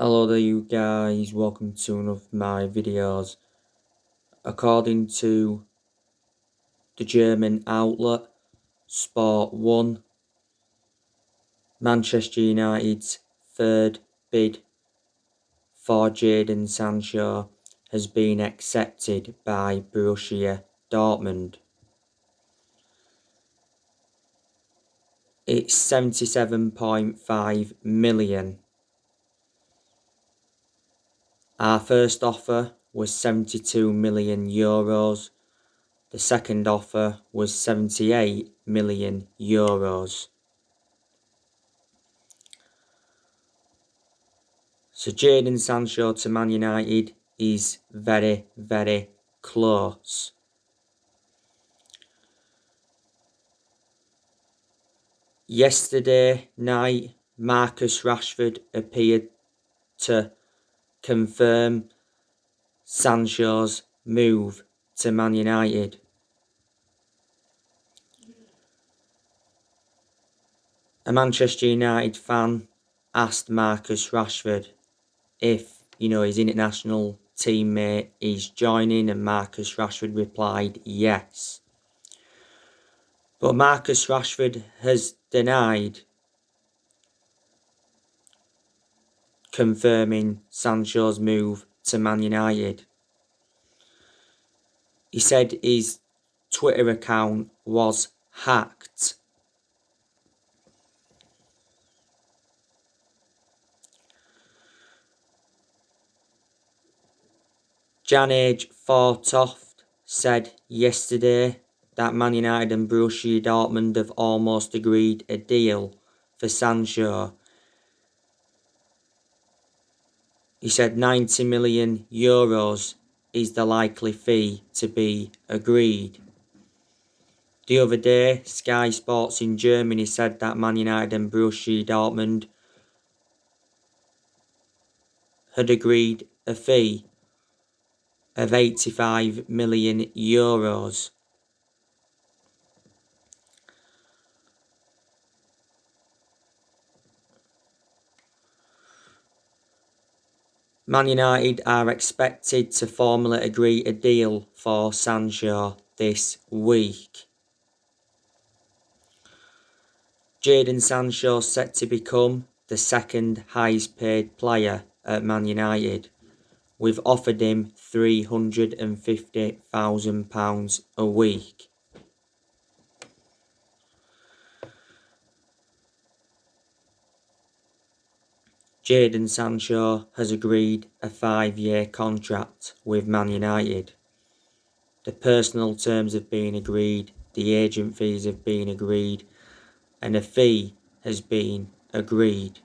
Hello there you guys, welcome to one of my videos. According to the German outlet Sport 1, Manchester United's third bid for Jadon Sancho has been accepted by Borussia Dortmund. It's 77.5 million. Our first offer was 72 million euros. The second offer was 78 million euros. So Jadon Sancho to Man United is very, very close. Yesterday night, Marcus Rashford appeared to confirm Sancho's move to Man United. A Manchester United fan asked Marcus Rashford if, his international teammate is joining, and Marcus Rashford replied yes. But Marcus Rashford has denied confirming Sancho's move to Man United. He said his Twitter account was hacked. Janage Fortoft said yesterday that Man United and Borussia Dortmund have almost agreed a deal for Sancho. He said 90 million euros is the likely fee to be agreed. The other day, Sky Sports in Germany said that Man United and Borussia Dortmund had agreed a fee of 85 million euros. Man United are expected to formally agree a deal for Sancho this week. Jadon Sancho set to become the second highest paid player at Man United. We've offered him £350,000 a week. Jadon Sancho has agreed a 5-year contract with Man United. The personal terms have been agreed, the agent fees have been agreed, and a fee has been agreed.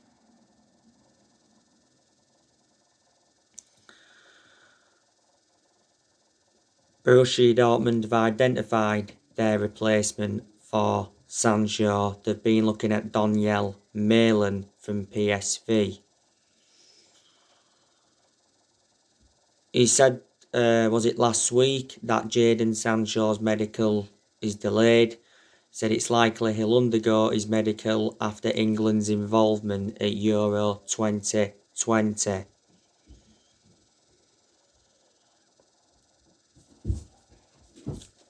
Borussia Dortmund have identified their replacement for Sancho. They've been looking at Daniel Malin from PSV. He said, was it last week, that Jadon Sancho's medical is delayed. He said it's likely he'll undergo his medical after England's involvement at Euro 2020.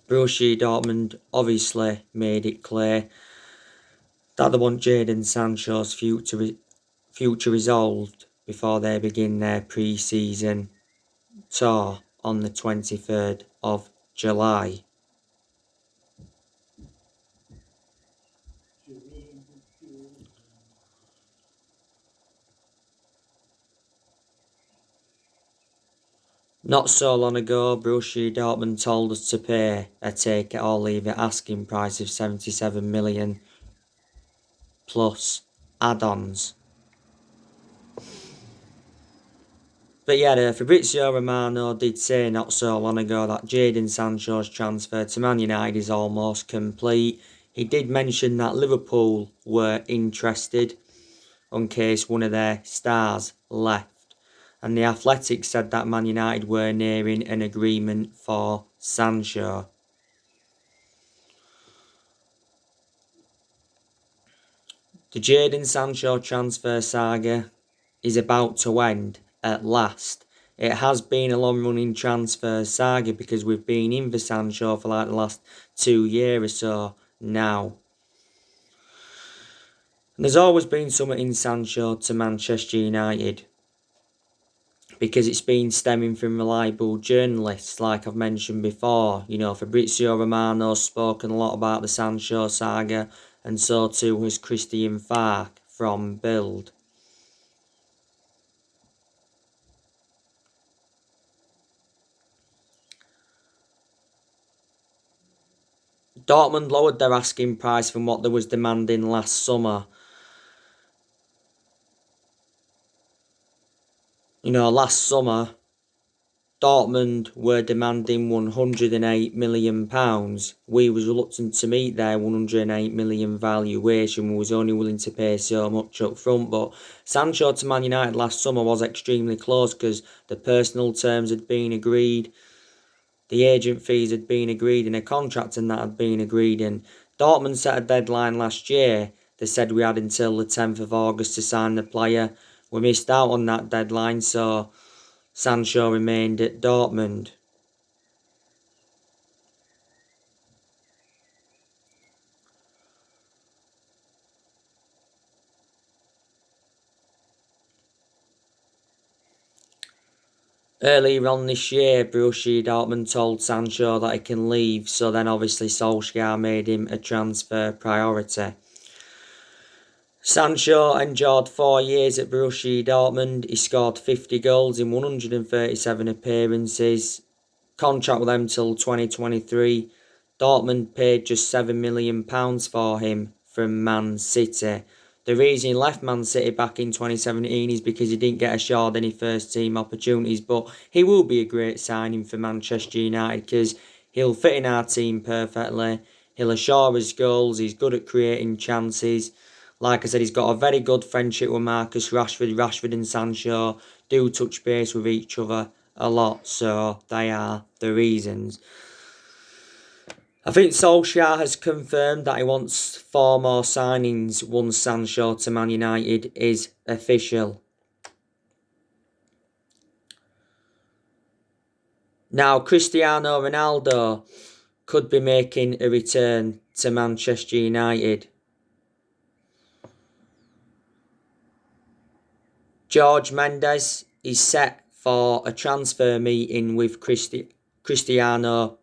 Borussia Dortmund obviously made it clear that they want Jadon Sancho's future resolved before they begin their pre-season tour on the 23rd of July. Not so long ago, Borussia Dortmund told us to pay a take it or leave it asking price of 77 million plus add-ons. But yeah, Fabrizio Romano did say not so long ago that Jadon Sancho's transfer to Man United is almost complete. He did mention that Liverpool were interested in case one of their stars left. And The Athletic said that Man United were nearing an agreement for Sancho. The Jadon Sancho transfer saga is about to end at last. It has been a long-running transfer saga because we've been in for Sancho for like the last 2 years or so now. And there's always been something in Sancho to Manchester United because it's been stemming from reliable journalists, like I've mentioned before. You know, Fabrizio Romano's spoken a lot about the Sancho saga, and so too has Christian Falk from Bild. Dortmund lowered their asking price from what they was demanding last summer. You know, last summer, Dortmund were demanding £108 million. We was reluctant to meet their £108 million valuation. We was only willing to pay so much up front. But Sancho to Man United last summer was extremely close because the personal terms had been agreed, the agent fees had been agreed, and a contract and that had been agreed. And Dortmund set a deadline last year. They said we had until the 10th of August to sign the player. We missed out on that deadline, so Sancho remained at Dortmund. Earlier on this year, Borussia Dortmund told Sancho that he can leave, so then obviously Solskjaer made him a transfer priority. Sancho endured 4 years at Borussia Dortmund. He scored 50 goals in 137 appearances. Contract with them till 2023. Dortmund paid just £7 million for him from Man City. The reason he left Man City back in 2017 is because he didn't get assured any first team opportunities, but he will be a great signing for Manchester United because he'll fit in our team perfectly. He'll assure us goals. He's good at creating chances. Like I said, he's got a very good friendship with Marcus Rashford. Rashford and Sancho do touch base with each other a lot, so they are the reasons. I think Solskjaer has confirmed that he wants 4 more signings once Sancho to Man United is official. Now, Cristiano Ronaldo could be making a return to Manchester United. Jorge Mendes is set for a transfer meeting with Cristiano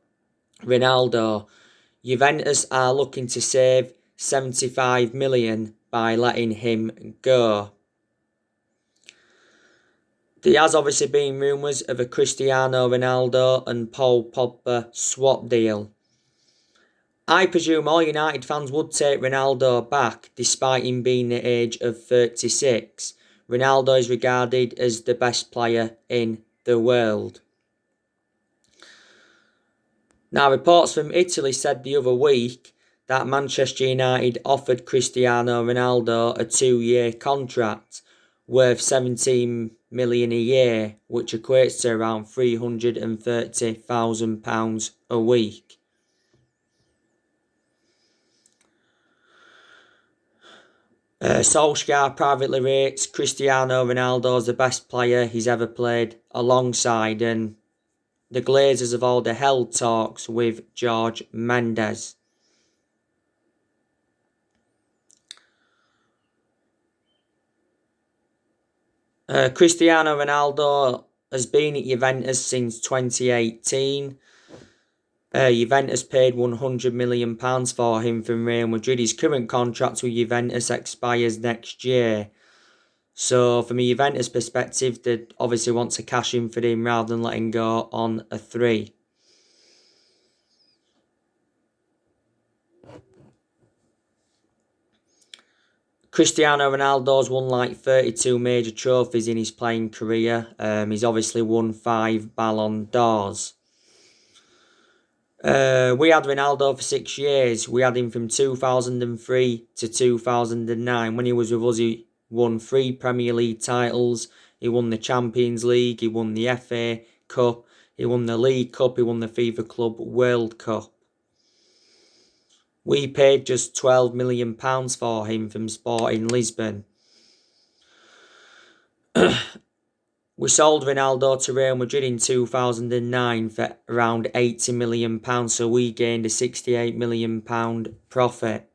Ronaldo. Juventus are looking to save 75 million by letting him go. There has obviously been rumours of a Cristiano Ronaldo and Paul Pogba swap deal. I presume all United fans would take Ronaldo back despite him being the age of 36. Ronaldo is regarded as the best player in the world. Now, reports from Italy said the other week that Manchester United offered Cristiano Ronaldo a 2-year contract worth £17 million a year, which equates to around £330,000 a week. Solskjaer privately rates Cristiano Ronaldo as the best player he's ever played alongside, and the Glazers have already held talks with Jorge Mendes. Cristiano Ronaldo has been at Juventus since 2018. Juventus paid £100 million for him from Real Madrid. His current contract with Juventus expires next year. So, from a Juventus perspective, they obviously want to cash in for him rather than letting go on a 3. Cristiano Ronaldo's won like 32 major trophies in his playing career. He's obviously won 5 Ballon d'Ors. We had Ronaldo for 6 years. We had him from 2003 to 2009. When he was with us, he won 3 Premier League titles. He won the Champions League. He won the FA Cup. He won the League Cup. He won the FIFA Club World Cup. We paid just £12 million for him from Sporting Lisbon. We sold Ronaldo to Real Madrid in 2009 for around £80 million, so we gained a £68 million profit.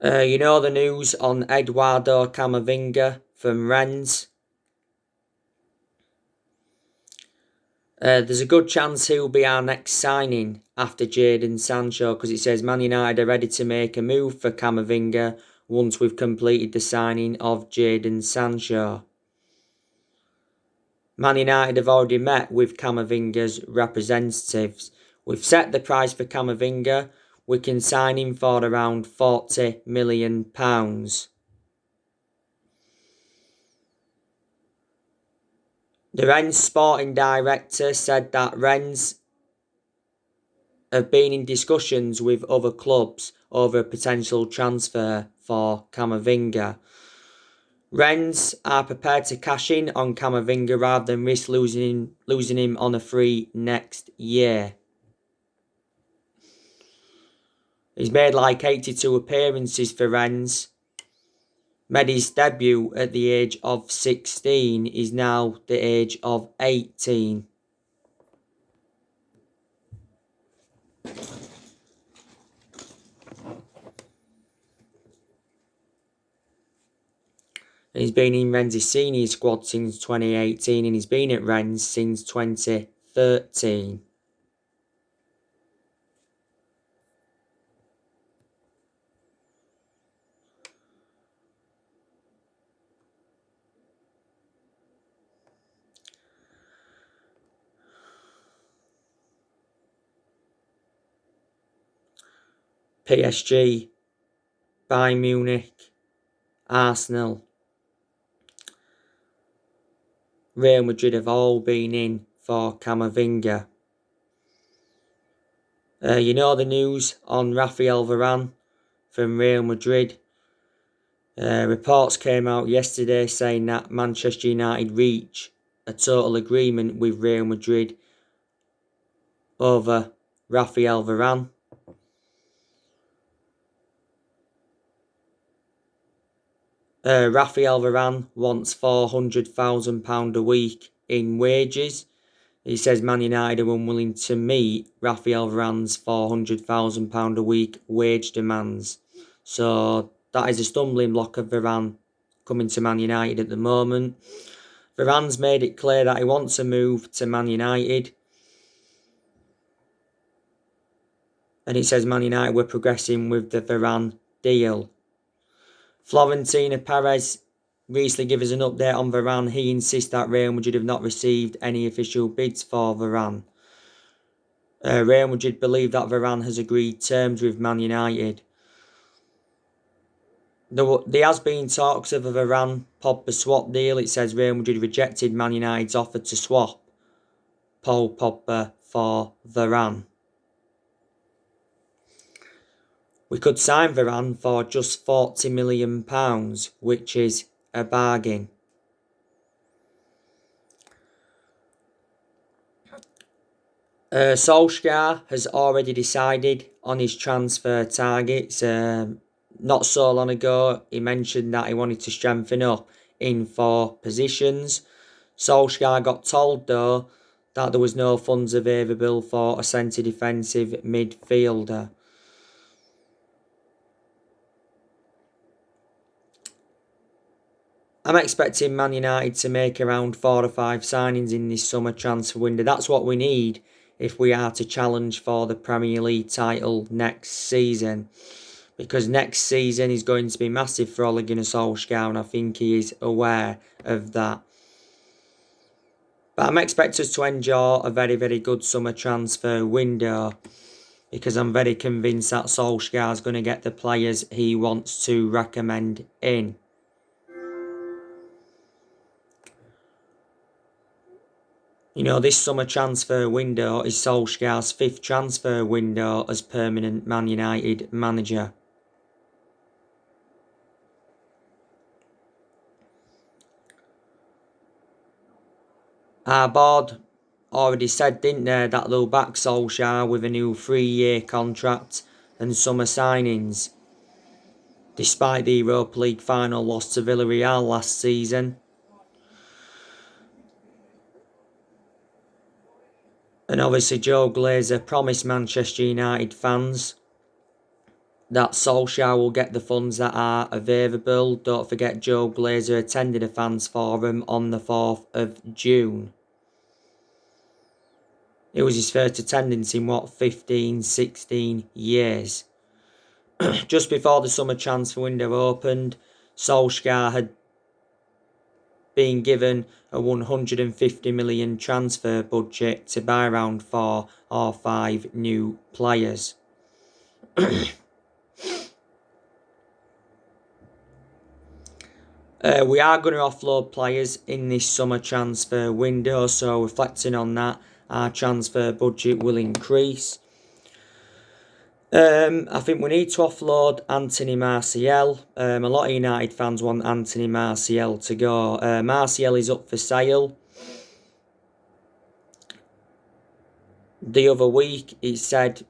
You know the news on Eduardo Camavinga from Rennes? There's a good chance he'll be our next signing after Jadon Sancho, because it says Man United are ready to make a move for Camavinga once we've completed the signing of Jadon Sancho. Man United have already met with Camavinga's representatives. We've set the price for Camavinga. We can sign him for around £40 million. The Rennes sporting director said that Rennes have been in discussions with other clubs over a potential transfer for Camavinga. Rennes are prepared to cash in on Camavinga rather than risk losing him on a free next year. He's made like 82 appearances for Rennes. Made his debut at the age of 16. He's now the age of 18. He's been in Rennes' senior squad since 2018 and he's been at Rennes since 2013. PSG, Bayern Munich, Arsenal, Real Madrid have all been in for Camavinga. You know the news on Rafael Varane from Real Madrid. Reports came out yesterday saying that Manchester United reach a total agreement with Real Madrid over Rafael Varane. Rafael Varane wants £400,000 a week in wages. He says Man United are unwilling to meet Rafael Varane's £400,000 a week wage demands. So that is a stumbling block of Varane coming to Man United at the moment. Varane's made it clear that he wants a move to Man United. And it says Man United were progressing with the Varane deal. Florentino Perez recently gave us an update on Varane. He insists that Real Madrid have not received any official bids for Varane. Real Madrid believe that Varane has agreed terms with Man United. There has been talks of a Varane-Pogba swap deal. It says Real Madrid rejected Man United's offer to swap Paul Pogba for Varane. We could sign Varane for just £40 million, which is a bargain. Solskjaer has already decided on his transfer targets. Not so long ago, he mentioned that he wanted to strengthen up in 4 positions. Solskjaer got told, though, that there was no funds available for a centre defensive midfielder. I'm expecting Man United to make around 4 or 5 signings in this summer transfer window. That's what we need if we are to challenge for the Premier League title next season. Because next season is going to be massive for Ole Gunnar Solskjaer, and I think he is aware of that. But I'm expecting us to enjoy a very, very good summer transfer window, because I'm very convinced that Solskjaer is going to get the players he wants to recommend in. This summer transfer window is Solskjaer's 5th transfer window as permanent Man United manager. Our board already said, didn't they, that they'll back Solskjaer with a new 3-year contract and summer signings. Despite the Europa League final loss to Villarreal last season. And obviously Joe Glazer promised Manchester United fans that Solskjaer will get the funds that are available. Don't forget Joe Glazer attended a fans forum on the 4th of June. It was his first attendance in 15, 16 years. Just before the summer transfer window opened, Solskjaer had been given a 150 million transfer budget to buy around 4 or 5 new players. We are going to offload players in this summer transfer window, so reflecting on that, our transfer budget will increase. I think we need to offload Anthony Martial. A lot of United fans want Anthony Martial to go. Martial is up for sale. The other week, it said,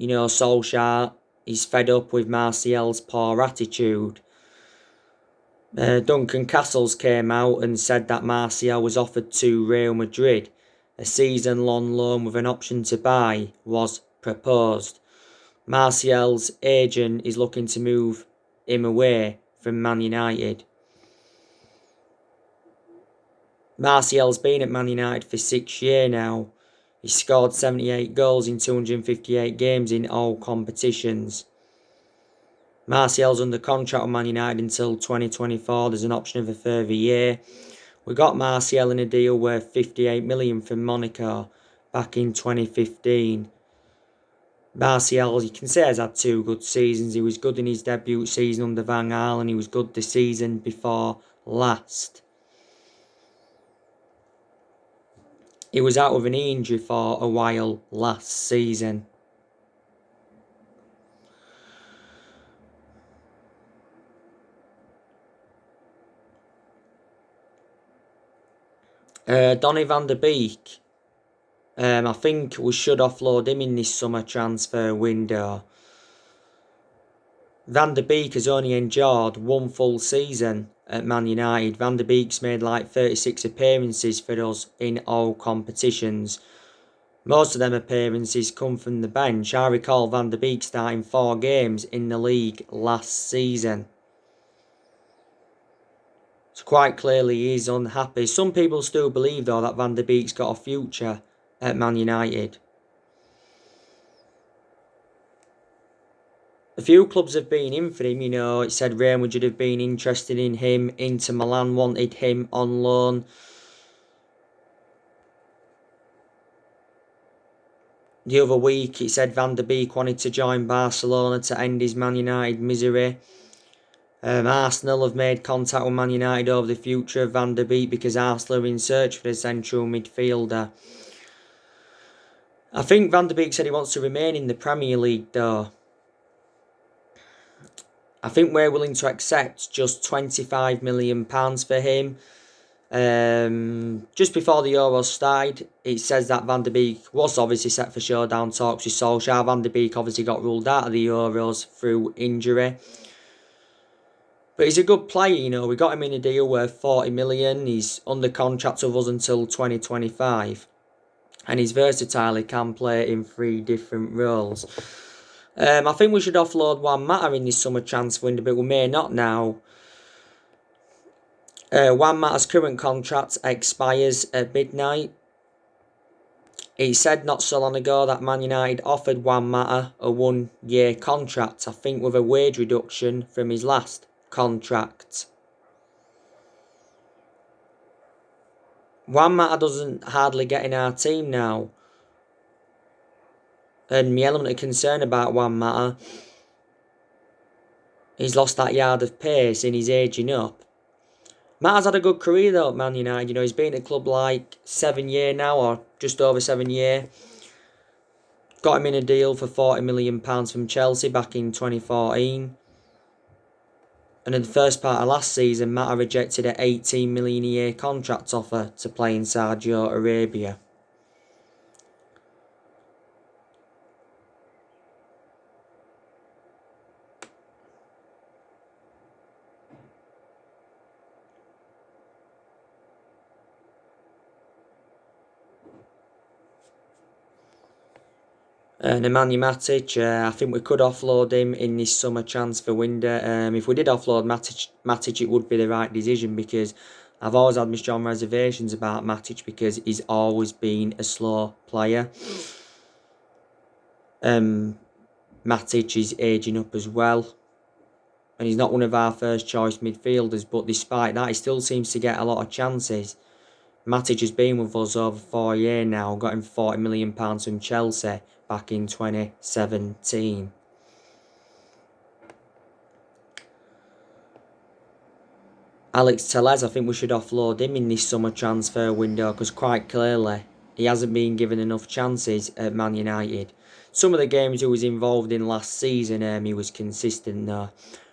Solskjaer is fed up with Martial's poor attitude. Duncan Castles came out and said that Martial was offered to Real Madrid. A season-long loan with an option to buy was proposed. Martial's agent is looking to move him away from Man United. Martial's been at Man United for 6 years now. He scored 78 goals in 258 games in all competitions. Martial's under contract with Man United until 2024. There's an option of a further year. We got Martial in a deal worth 58 million from Monaco back in 2015. Martial, you can say, has had 2 good seasons. He was good in his debut season under Van Gaal, and he was good the season before last. He was out with an knee injury for a while last season. Donny van der Beek. I think we should offload him in this summer transfer window. Van der Beek has only endured 1 full season at Man United. Van der Beek's made like 36 appearances for us in all competitions. Most of them appearances come from the bench. I recall Van der Beek starting 4 games in the league last season. So quite clearly he is unhappy. Some people still believe though that Van der Beek's got a future at Man United. A few clubs have been in for him, It said Real Madrid have been interested in him. Inter Milan wanted him on loan. The other week, it said Van der Beek wanted to join Barcelona to end his Man United misery. Arsenal have made contact with Man United over the future of Van der Beek because Arsenal are in search for a central midfielder. I think Van der Beek said he wants to remain in the Premier League though. I think we're willing to accept just £25 million for him. Just before the Euros started, it says that Van der Beek was obviously set for showdown talks with Solskjaer. Van der Beek obviously got ruled out of the Euros through injury. But he's a good player, We got him in a deal worth 40 million. He's under contract with us until 2025. And he's versatile. He can play in 3 different roles. I think we should offload Juan Mata in this summer transfer window, but we may not now. Juan Mata's current contract expires at midnight. He said not so long ago that Man United offered Juan Mata a 1-year contract, I think with a wage reduction from his last contract. Juan Mata doesn't hardly get in our team now. And my element of concern about Juan Mata, he's lost that yard of pace and he's ageing up. Matt has had a good career though at Man United. You know, he's been at the club like 7 year now, or just over 7 year. Got him in a deal for £40 million from Chelsea back in 2014. And in the first part of last season, Matt rejected an 18 million a year contract offer to play in Saudi Arabia. Nemanja Matic, I think we could offload him in this summer transfer window. If we did offload Matic, it would be the right decision because I've always had my strong reservations about Matic because he's always been a slow player. Matic is aging up as well, and he's not one of our first choice midfielders, but despite that, he still seems to get a lot of chances. Matic has been with us over 4 years now, got him £40 million from Chelsea back in 2017. Alex Telles, I think we should offload him in this summer transfer window because quite clearly he hasn't been given enough chances at Man United. Some of the games he was involved in last season, he was consistent though.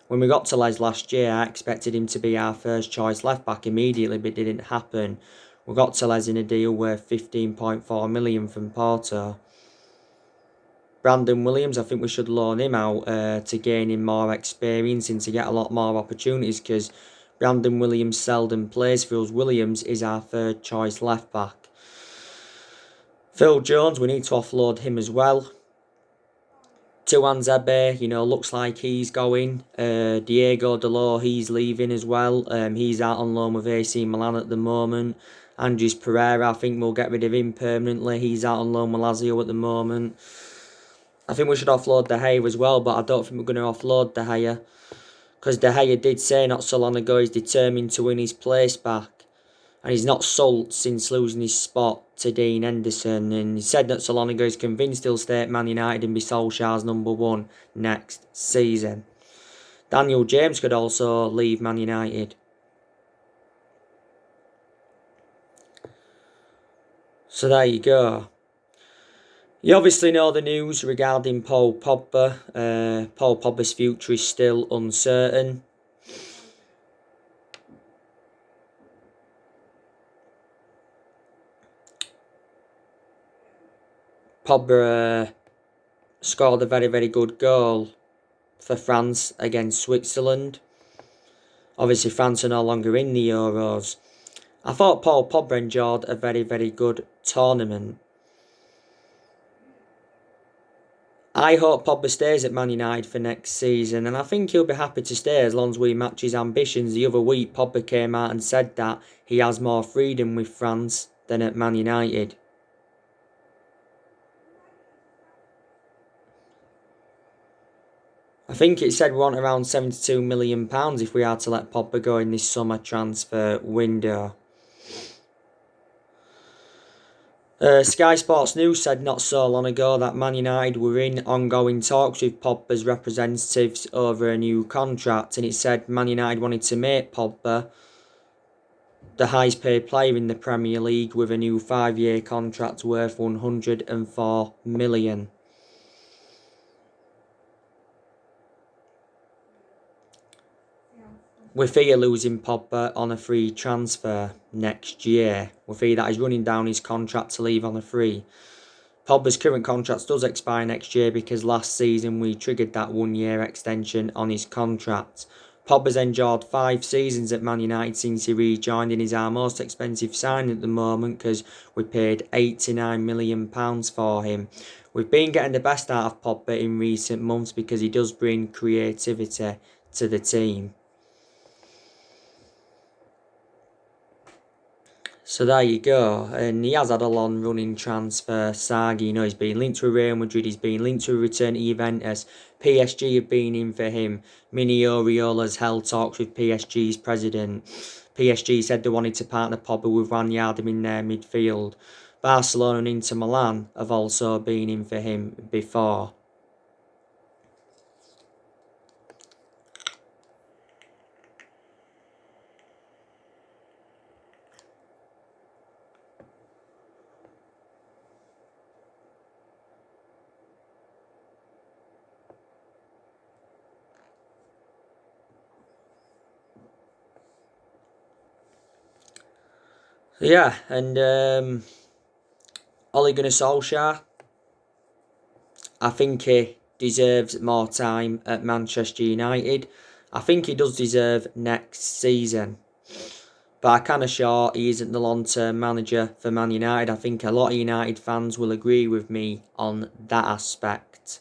When we got Telles last year, I expected him to be our first choice left back immediately, but it didn't happen. We got Telles in a deal worth 15.4 million from Porto. Brandon Williams, I think we should loan him out to gain him more experience and to get a lot more opportunities because Brandon Williams seldom plays for us. Williams is our third choice left back. Phil Jones, we need to offload him as well. Tuan Zebe, looks like he's going. Diego Dalot, he's leaving as well. He's out on loan with AC Milan at the moment. Andres Pereira, I think we'll get rid of him permanently. He's out on loan with Lazio at the moment. I think we should offload De Gea as well, but I don't think we're going to offload De Gea. Because De Gea did say not so long ago he's determined to win his place back. And he's not sulked since losing his spot to Dean Henderson. And he said not so long ago he's convinced he'll stay at Man United and be Solskjaer's #1 next season. Daniel James could also leave Man United. So there you go. You obviously know the news regarding Paul Pogba. Paul Pogba's future is still uncertain. Pogba scored a very, very good goal for France against Switzerland. Obviously, France are no longer in the Euros. I thought Paul Pogba enjoyed a very, very good tournament. I hope Pogba stays at Man United for next season, and I think he'll be happy to stay as long as we match his ambitions. The other week, Pogba came out and said that he has more freedom with France than at Man United. I think it said we want around £72 million if we are to let Pogba go in this summer transfer window. Sky Sports News said not so long ago that Man United were in ongoing talks with Pogba's representatives over a new contract, and it said Man United wanted to make Pogba the highest paid player in the Premier League with a new 5-year contract worth £104 million. We fear losing Pogba on a free transfer next year. We fear that he's running down his contract to leave on a free. Pogba's current contract does expire next year because last season we triggered that 1-year extension on his contract. Pogba's endured 5 seasons at Man United since he rejoined and is our most expensive signing at the moment because we paid £89 million for him. We've been getting the best out of Pogba in recent months because he does bring creativity to the team. So there you go, and he has had a long running transfer saga. He's been linked to Real Madrid, he's been linked to a return to Juventus. PSG have been in for him. Mini Oriola's held talks with PSG's president. PSG said they wanted to partner Pogba with Ronaldo in their midfield. Barcelona and Inter Milan have also been in for him before. Yeah, and Ole Gunnar Solskjaer, I think he deserves more time at Manchester United. I think he does deserve next season. But I can assure he isn't the long-term manager for Man United. I think a lot of United fans will agree with me on that aspect.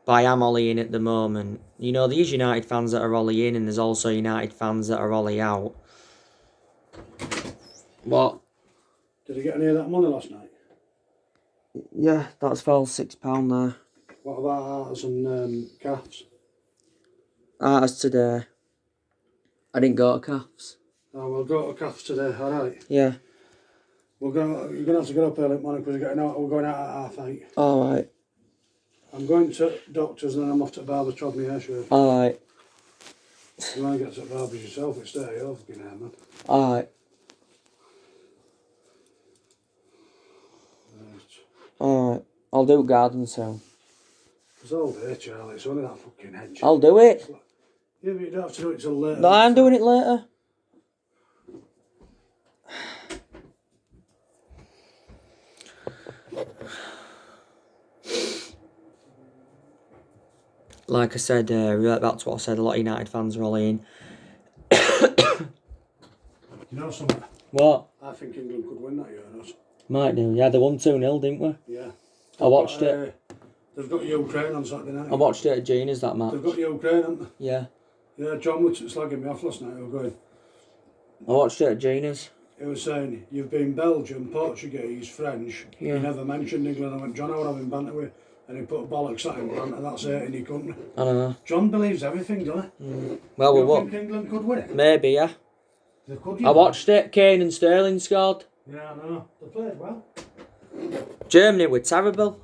But I am Ollie in at the moment. You know, there's United fans that are Ollie in and there's also United fans that are Ollie out. What? Did you get any of that money last night? Yeah, that's fell £6 there. What about Arts and Calves? Arts today. I didn't go to Calves. Oh, we'll go to Calves today, alright? Yeah. You're going to have to get up early morning because we're going out at 8:30. Alright. I'm going to doctors and then I'm off to barber to chop my hair short. Alright. You want to get to the barber yourself, it's there, you're fucking hair, man. Alright. Alright. I'll do garden soon. It's all day, Charlie, it's only that fucking hedge. I'll do it. Yeah, but you don't have to do it till later. No, I'm doing it later. Like I said, right back to what I said, a lot of United fans are all in. You know something? What? I think England could win that year, us. Might do. Yeah, they won 2-0, didn't we? Yeah. I watched it. They've got Ukraine on Saturday night. I watched it at Gina's, that match. They've got Ukraine, haven't they? Yeah. Yeah, John was slagging me off last night. I watched it at Gina's. He was saying, you've been Belgian, Portuguese, French. Yeah. You never mentioned England. I went, John, I was having banter with. And he put bollocks at him, and that's it, and he couldn't. I don't know. John believes everything, doesn't he? Well, you what? think England could win it? Maybe, yeah. They could, I watched it. Kane and Sterling scored. Yeah, I know. They played well. Germany were terrible.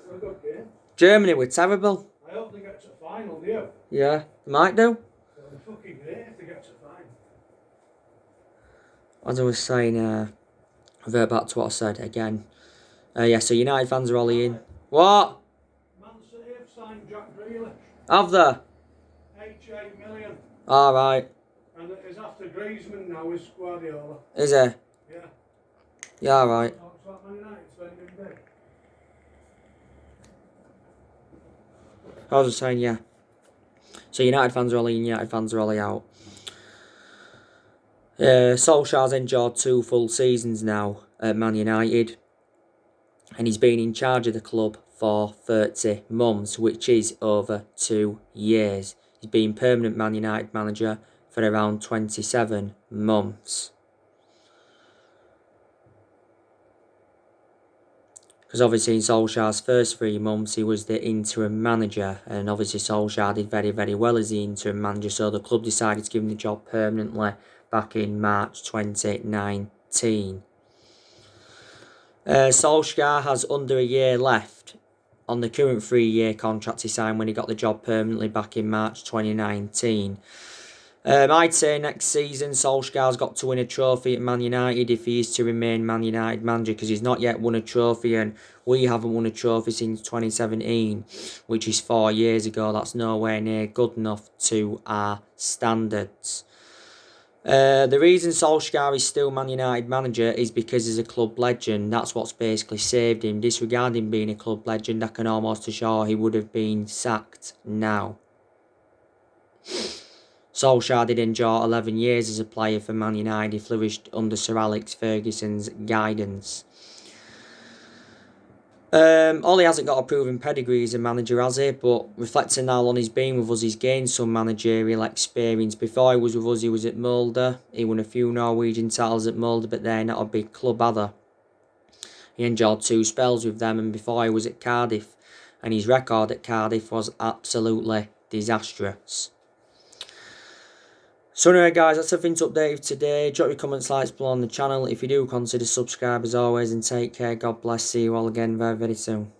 They got game. Germany were terrible. I hope they get to the final, do you? Yeah, they might do. They'll be fucking great if they get to the final. As I was saying, revert back to what I said again. Yeah, so United fans are all in. What? Man City have signed Jack Grealish. Have they? 88 million. Alright. And it is after Griezmann now, is Guardiola. Is it? Yeah. Yeah, alright. Looks like Man United spending big. I was just saying, yeah. So United fans are all in, United fans are all out. Solskjaer's endured 2 full seasons now at Man United. And he's been in charge of the club for 30 months, which is over 2 years. He's been permanent Man United manager for around 27 months. Because obviously in Solskjaer's first 3 months he was the interim manager, and obviously Solskjaer did very, very well as the interim manager, so the club decided to give him the job permanently back in March 2019. Solskjaer has under a year left on the current 3-year contract he signed when he got the job permanently back in March 2019. I'd say next season Solskjaer's got to win a trophy at Man United if he is to remain Man United manager, because he's not yet won a trophy and we haven't won a trophy since 2017, which is 4 years ago. That's nowhere near good enough to our standards. The reason Solskjaer is still Man United manager is because he's a club legend. That's what's basically saved him. Disregarding being a club legend, I can almost assure he would have been sacked now. Solskjaer did endure 11 years as a player for Man United. He flourished under Sir Alex Ferguson's guidance. Ollie hasn't got a proven pedigree as a manager, has he? But reflecting how long he's been with us, he's gained some managerial experience. Before he was with us, he was at Molde. He won a few Norwegian titles at Molde, but they're not a big club, either. He endured 2 spells with them, and before he was at Cardiff. And his record at Cardiff was absolutely disastrous. So anyway guys, that's everything to update you today. Drop your comments, likes below on the channel. If you do, consider subscribe as always, and take care. God bless. See you all again very, very soon.